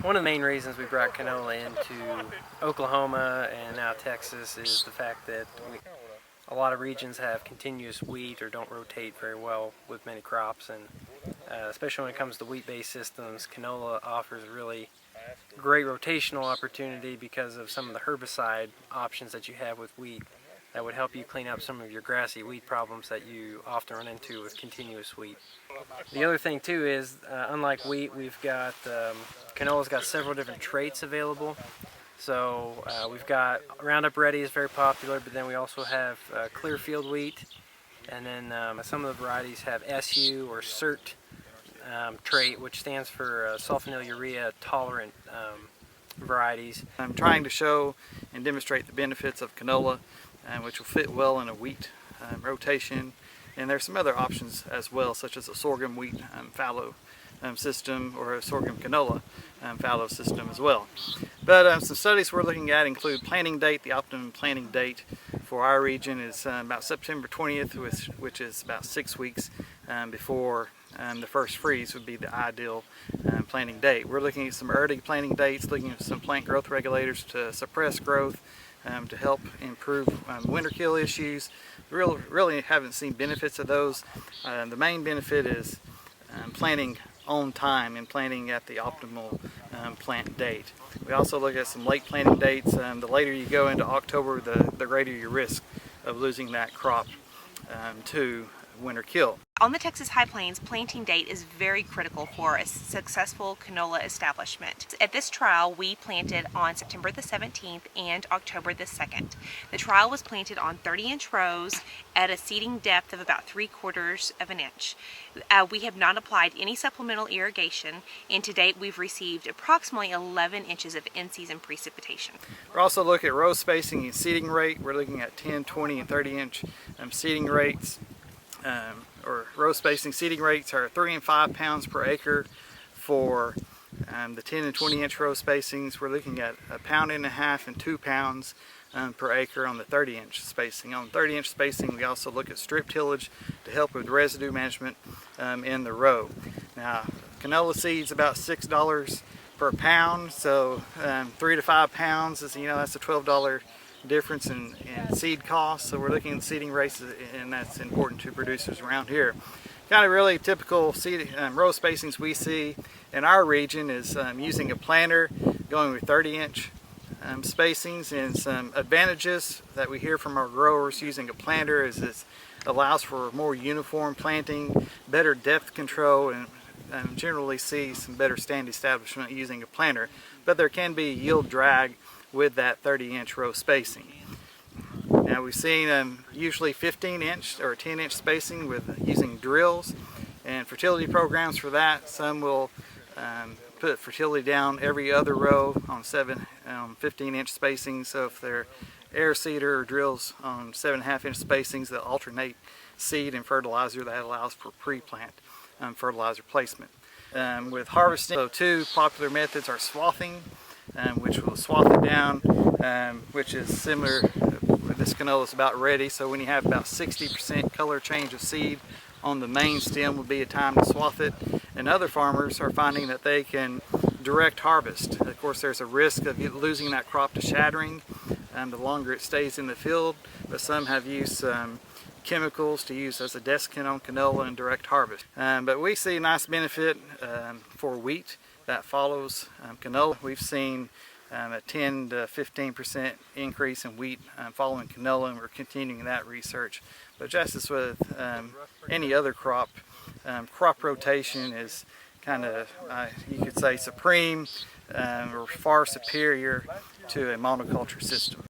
One of the main reasons we brought canola into Oklahoma and now Texas is the fact that a lot of regions have continuous wheat or don't rotate very well with many crops, and especially when it comes to wheat-based systems, canola offers a really great rotational opportunity because of some of the herbicide options that you have with wheat that would help you clean up some of your grassy weed problems that you often run into with continuous wheat. The other thing too is, unlike wheat, canola's got several different traits available. So we've got Roundup Ready is very popular, but then we also have Clearfield wheat, and then some of the varieties have SU or CERT trait, which stands for sulfonylurea tolerant varieties. I'm trying to show and demonstrate the benefits of canola, which will fit well in a wheat rotation, and there's some other options as well, such as a sorghum wheat fallow system or a sorghum canola fallow system as well. But some studies we're looking at include planting date. The optimum planting date for our region is about September 20th, which is about 6 weeks before the first freeze would be the ideal planting date. We're looking at some early planting dates, looking at some plant growth regulators to suppress growth, to help improve winter kill issues. Really haven't seen benefits of those. The main benefit is planting on time and planting at the optimal plant date. We also look at some late planting dates. The later you go into October, the greater your risk of losing that crop to winter kill. On the Texas High Plains, planting date is very critical for a successful canola establishment. At this trial, we planted on September the 17th and October the 2nd. The trial was planted on 30-inch rows at a seeding depth of about 3/4 of an inch. We have not applied any supplemental irrigation, and to date we've received approximately 11 inches of in-season precipitation. We're also looking at row spacing and seeding rate. We're looking at 10, 20, and 30-inch seeding rates. Or row spacing seeding rates are 3 and 5 pounds per acre for the 10 and 20 inch row spacings. We're looking at 1.5 pounds and 2 pounds per acre on the 30-inch spacing. On 30-inch spacing, we also look at strip tillage to help with residue management in the row. Now, canola seeds about $6 per pound, so 3 to 5 pounds is, that's a $12 difference in seed costs. So we're looking at seeding rates, and that's important to producers around here. Kind of really typical seed row spacings we see in our region is using a planter, going with 30-inch spacings, and some advantages that we hear from our growers using a planter is it allows for more uniform planting, better depth control, and generally see some better stand establishment using a planter. But there can be yield drag with that 30-inch row spacing. Now we've seen usually 15-inch or 10-inch spacing with using drills and fertility programs for that. Some will put fertility down every other row on 15-inch spacing. So if they're air seeder or drills on 7.5-inch spacings, they'll alternate seed and fertilizer. That allows for pre-plant fertilizer placement. With harvesting, so two popular methods are swathing, which will swath it down, which is similar. This canola is about ready, so when you have about 60% color change of seed on the main stem would be a time to swath it. And other farmers are finding that they can direct harvest. Of course, there's a risk of losing that crop to shattering the longer it stays in the field, but some have used chemicals to use as a desiccant on canola and direct harvest. But we see a nice benefit for wheat that follows canola. We've seen a 10 to 15% increase in wheat following canola, and we're continuing that research. But just as with any other crop, crop rotation is kind of, you could say, supreme or far superior to a monoculture system.